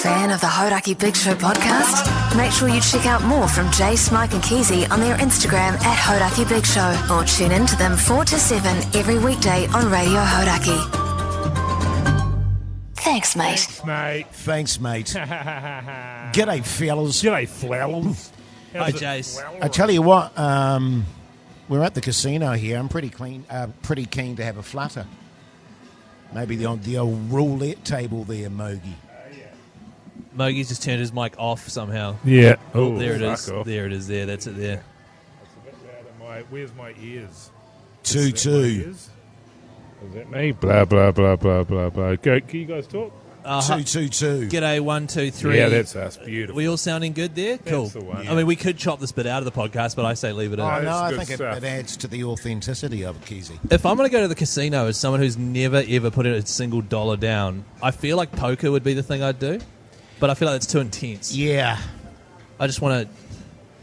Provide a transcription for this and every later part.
fan of the Hodaki Big Show podcast? Make sure you check out more from Jace, Mike and Keezy on their Instagram at Hodaki Big Show, or tune in to them 4 to 7 every weekday on Radio Hodaki. Thanks, mate. Thanks, mate. G'day, fellas. G'day, flowers. Hi, Jace. I tell you what, we're at the casino here. I'm pretty keen to have a flutter. Maybe the old roulette table there, Mogi. Mogi's just turned his mic off somehow. Yeah. Oh, there it is. Off. There it is. There. That's it there. It's a bit louder. Where's my ears? 2-2. Is that me? Blah, blah, blah, blah, blah, blah. Go, can you guys talk? 2-2-2. G'day, 1, 2, 3. Yeah, that's us. Beautiful. We all sounding good there? Cool. That's the one. I mean, we could chop this bit out of the podcast, but I say leave it in. Oh, no, I good think it stuff. adds to the authenticity of it, Keezy. If I'm going to go to the casino as someone who's never, ever put in a single dollar down, I feel like poker would be the thing I'd do, but I feel like it's too intense. Yeah. I just want to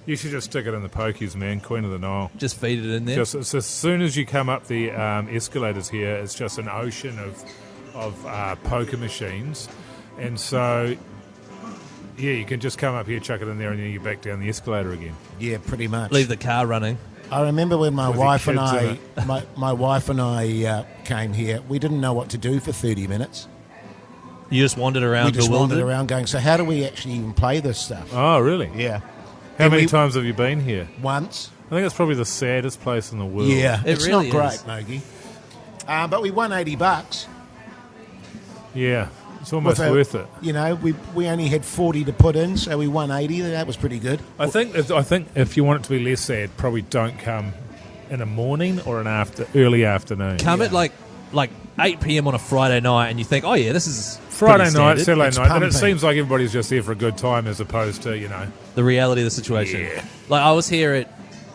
You should just stick it in the pokies, man. Queen of the Nile. just feed it in there. Just it's as soon as you come up the escalators here, it's just an ocean of poker machines. And so, yeah, you can just come up here, chuck it in there, and then you back down the escalator again. Yeah, pretty much. Leave the car running. I remember when my With wife your and kids I, my wife and I came here. We didn't know what to do for 30 minutes. You just wandered around We just bewildered? wandered around going, so how do we actually even play this stuff? Oh, really? Yeah. How And many we- times have you been here? Once. I think it's probably the saddest place in the world. Yeah. It It's really not is. great, Mogi. But we won $80. Yeah. It's almost With a- worth it. You know, we only had 40 to put in, so we won 80. That was pretty good. I think if you want it to be less sad, probably don't come in a morning or early afternoon. Come at like 8 p.m. on a Friday night, and you think, oh yeah, this is Friday pretty night, standard. Saturday It's night, and pumping. it seems like everybody's just there for a good time as opposed to, The reality of the situation. Yeah. Like I was here at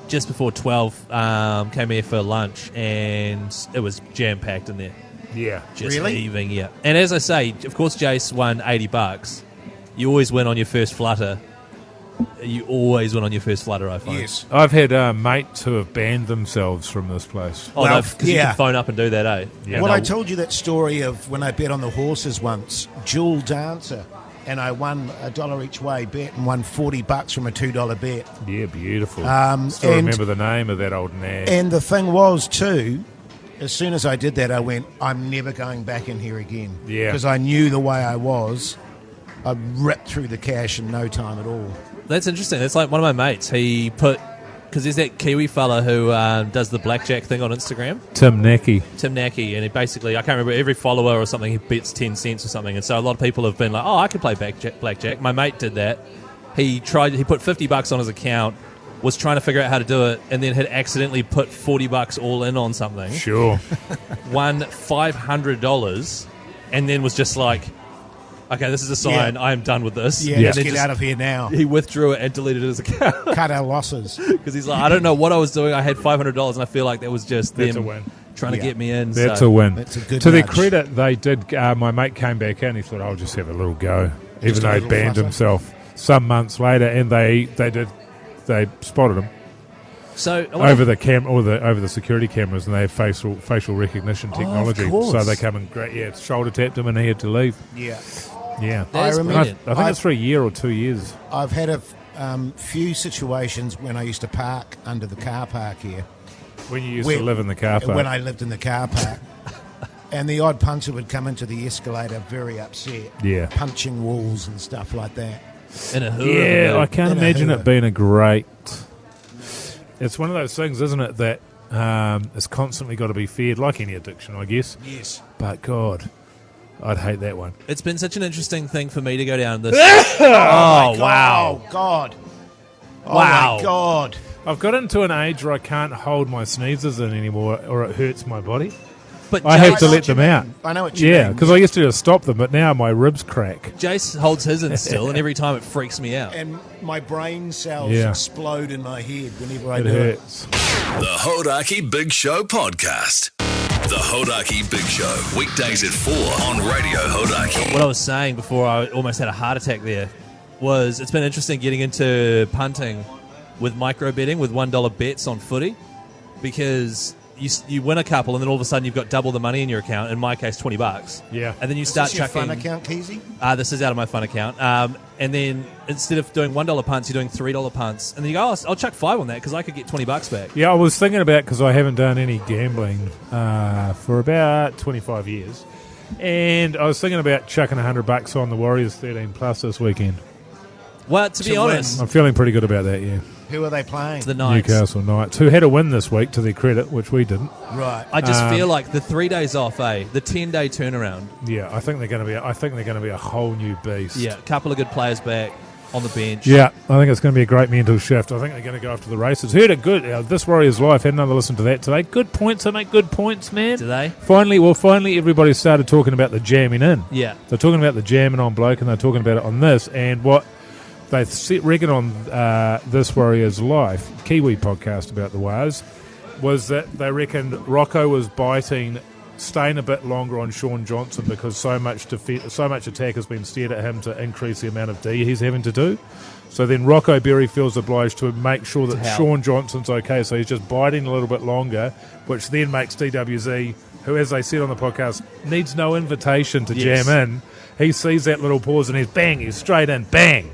just before 12, came here for lunch, and it was jam packed in there. yeah. Just Really? heaving, yeah. And as I say, of course, Jace won $80. You always win on your first flutter. You always win on your first flutter, I find. Yes. I've had mates who have banned themselves from this place. Oh, Well, because you yeah. can phone up and do that, eh? Yeah. Well, no. I told you that story of when I bet on the horses once, Jewel Dancer, and I won $1 each way bet and won $40 from a $2 bet. Yeah, beautiful. Still and- remember the name of that old nag. And the thing was, too, as soon as I did that, I went, I'm never going back in here again. Yeah. Because I knew the way I was, I'd rip through the cash in no time at all. That's interesting. That's like one of my mates. He put... Because there's that Kiwi fella who does the blackjack thing on Instagram. Tim Nacky. Tim Nacky, and he basically, I can't remember, every follower or something, he bets 10 cents or something, and so a lot of people have been like, oh, I could play blackjack. My mate did that. He put $50 on his account, was trying to figure out how to do it, and then had accidentally put $40 all in on something, Sure. won $500, and then was just like, okay, this is a sign, Yeah. I am done with this. Yeah, And let's then get just- out of here now. He withdrew it and deleted his account Cut our losses. because he's like, I don't know what I was doing. I had $500, and I feel like that was just That's them a win. trying to Yeah. get me in. That's so. a win. That's a good To their nudge. credit, they did. My mate came back in. He thought, I'll just have a little go, even Just a though he little banned flutter. himself some months later. And they spotted him So over the over the security cameras, and they have facial recognition technology. course. So they come and shoulder tapped him, and he had to leave. Yeah. Yeah, That is And brilliant. I think it's for a year or 2 years. I've had a few situations when I used to park under the car park here. When you used When- to live in the car park. When I lived in the car park. And the odd puncher would come into the escalator very upset. Yeah. Punching walls and stuff like that. in a hood. Yeah, I can't In a imagine hoover. it being a great. It's one of those things, isn't it, that it's constantly got to be feared, like any addiction, I guess. Yes. But God, I'd hate that one. It's been such an interesting thing for me to go down this. Oh, wow. Oh, God. Oh, Wow. my God. I've got into an age where I can't hold my sneezes in anymore, or it hurts my body. But I have to know let what you them out. mean. I know what you Yeah, mean. because I used to just stop them, but now my ribs crack. Jace holds his in still, and every time it freaks me out. And my brain cells Yeah. explode in my head whenever I It do it. hurts. The Hodaki Big Show podcast. The Hodaki Big Show, weekdays at 4 on Radio Hodaki. What I was saying before I almost had a heart attack there was it's been interesting getting into punting with micro betting with $1 bets on footy, because you win a couple, and then all of a sudden you've got double the money in your account. In my case, $20. Yeah. And then you Is start this your chucking. fun account, Keezy? This is out of my fun account. And then instead of doing $1 punts, you're doing $3 punts. And then you go, I'll chuck 5 on that because I could get $20 back. Yeah, I was thinking about, because I haven't done any gambling for about 25 years, and I was thinking about chucking $100 on the Warriors 13 plus this weekend. Well, to be To honest, I'm feeling pretty good about that. Yeah, Who are they playing? the Knights. Newcastle Knights, who had a win this week to their credit, which we didn't. Right. I just feel like the 3 days off, the 10-day turnaround. Yeah, I think they're going to be a whole new beast. Yeah, a couple of good players back on the bench. Yeah, I think it's going to be a great mental shift. I think they're going to go after the races. Heard it good. This Warriors Life, had another listen to that today. Good points. They make good points, man. Do they? Finally, everybody started talking about the jamming in. Yeah. They're talking about the jamming on bloke, and they're talking about it on this. And what they reckon on This Warriors Life, Kiwi podcast about the Wars, was that they reckoned Rocco was staying a bit longer on Sean Johnson because so much attack has been steered at him to increase the amount of D he's having to do. So then Rocco Berry feels obliged to make sure that Sean Johnson's okay, so he's just biding a little bit longer, which then makes DWZ, who, as they said on the podcast, needs no invitation to jam in. He sees that little pause and he's straight in, bang!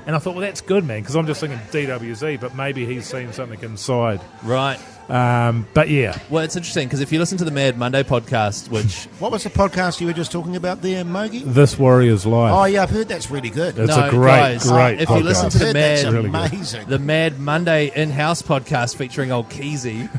And I thought, well, that's good, man, because I'm just thinking DWZ, but maybe he's seen something inside. Right. But yeah. Well, it's interesting because if you listen to the Mad Monday podcast, which... What was the podcast you were just talking about there, Mogi? This Warriors Life. Oh, yeah, I've heard that's really good. It's No, a great guys, podcast. if you listen to I've the heard that's Mad... Really good. amazing. The Mad Monday in-house podcast featuring old Keezy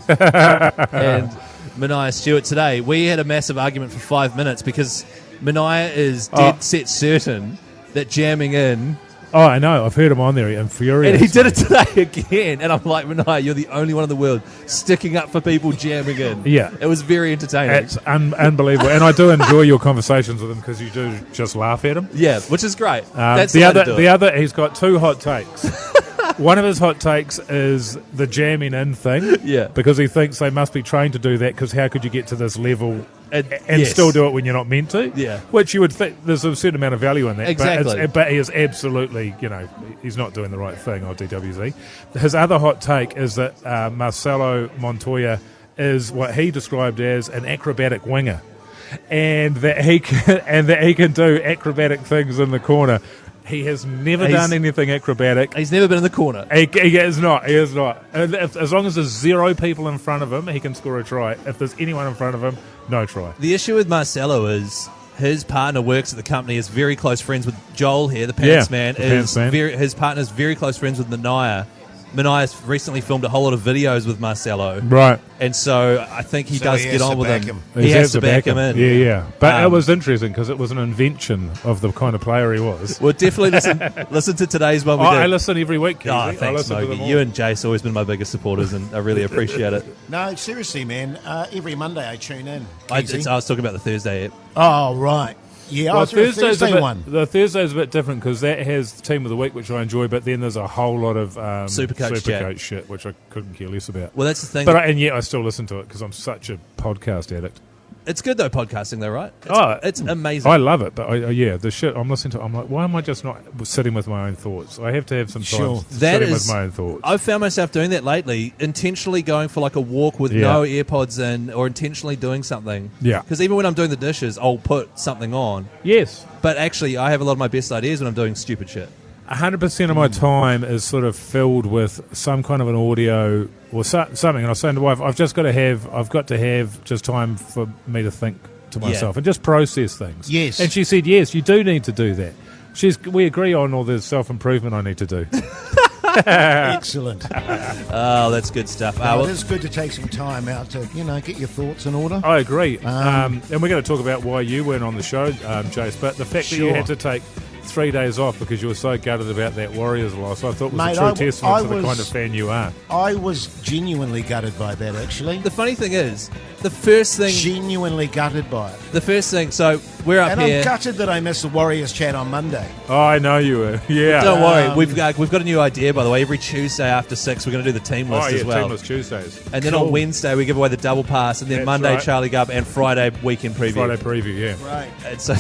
and Mania Stewart today, we had a massive argument for 5 minutes because Mania is dead set certain that jamming in... Oh, I know. I've heard him on there. He infuriates And he did it me. today again. And I'm like, Mania, you're the only one in the world sticking up for people jamming in. Yeah. It was very entertaining. It's unbelievable. And I do enjoy your conversations with him because you do just laugh at him. Yeah, which is great. That's the way to do it. other, he's got 2 hot takes. One of his hot takes is the jamming in thing. Yeah. Because he thinks they must be trained to do that because how could you get to this level and yes. still do it when you're not meant to? Yeah. Which you would think there's a certain amount of value in that. Exactly. But he is absolutely, he's not doing the right thing, or DWZ. His other hot take is that Marcelo Montoya is what he described as an acrobatic winger. And that he can do acrobatic things in the corner. He has never done anything acrobatic. He's never been in the corner. He is not. And as long as there's 0 people in front of him, he can score a try. If there's anyone in front of him, no try. The issue with Marcelo is his partner works at the company, is very close friends with Joel here, the Pants Man. His partner's very close friends with Mania. Mania's recently filmed a whole lot of videos with Marcelo. Right. And so I think he does get on with him. He has to back him in. Yeah. But it was interesting because it was an invention of the kind of player he was. Well, definitely listen to today's one. I listen every week, Keezy. Oh, thanks, Mogi. You and Jace always been my biggest supporters, and I really appreciate it. No, seriously, man. Every Monday I tune in. I was talking about the Thursday app. Oh, right. Yeah, Well, I was the Thursday one. The Thursday's a bit different because that has Team of the Week, which I enjoy, but then there's a whole lot of Supercoach shit, which I couldn't care less about. Well, that's the thing. And yet I still listen to it because I'm such a podcast addict. It's good, though, podcasting, though, right? It's amazing. I love it, but the shit I'm listening to, I'm like, why am I just not sitting with my own thoughts? I have to have some time sitting with my own thoughts. I've found myself doing that lately, intentionally going for like a walk with no AirPods in, or intentionally doing something. Yeah. Because even when I'm doing the dishes, I'll put something on. Yes. But actually, I have a lot of my best ideas when I'm doing stupid shit. 100% of my time is sort of filled with some kind of an audio or something. And I was saying to the wife, I've got to have just time for me to think to myself and just process things. Yes. And she said, yes, you do need to do that. We agree on all the self-improvement I need to do. Excellent. Oh, that's good stuff. It is good to take some time out to, get your thoughts in order. I agree. And we're going to talk about why you weren't on the show, Jace, but the fact that you had to take 3 days off because you were so gutted about that Warriors loss, I thought was a true testament to the kind of fan you are. I was genuinely gutted by that, actually. The funny thing is, the first thing... Genuinely gutted by it. The first thing... So, we're up and here... I'm gutted that I missed the Warriors chat on Monday. Oh, I know you were. Yeah. Don't worry. We've got a new idea, by the way. Every Tuesday after 6, we're going to do the team list as well. Teamless Tuesdays. And then on Wednesday, we give away the double pass. And then That's Monday, right. Charlie Gubb, and Friday, weekend preview. Friday preview, yeah. Right. And so...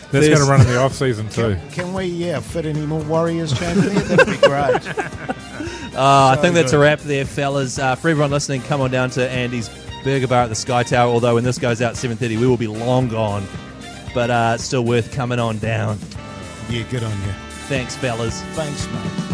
That's going to run in the off-season too. Can we fit any more Warriors chat in there? That'd be great. I think that's a wrap there, fellas. For everyone listening, come on down to Andy's burger bar at the Sky Tower, although when this goes out 7:30, we will be long gone. But still worth coming on down. Yeah, good on you. Thanks, fellas. Thanks, mate.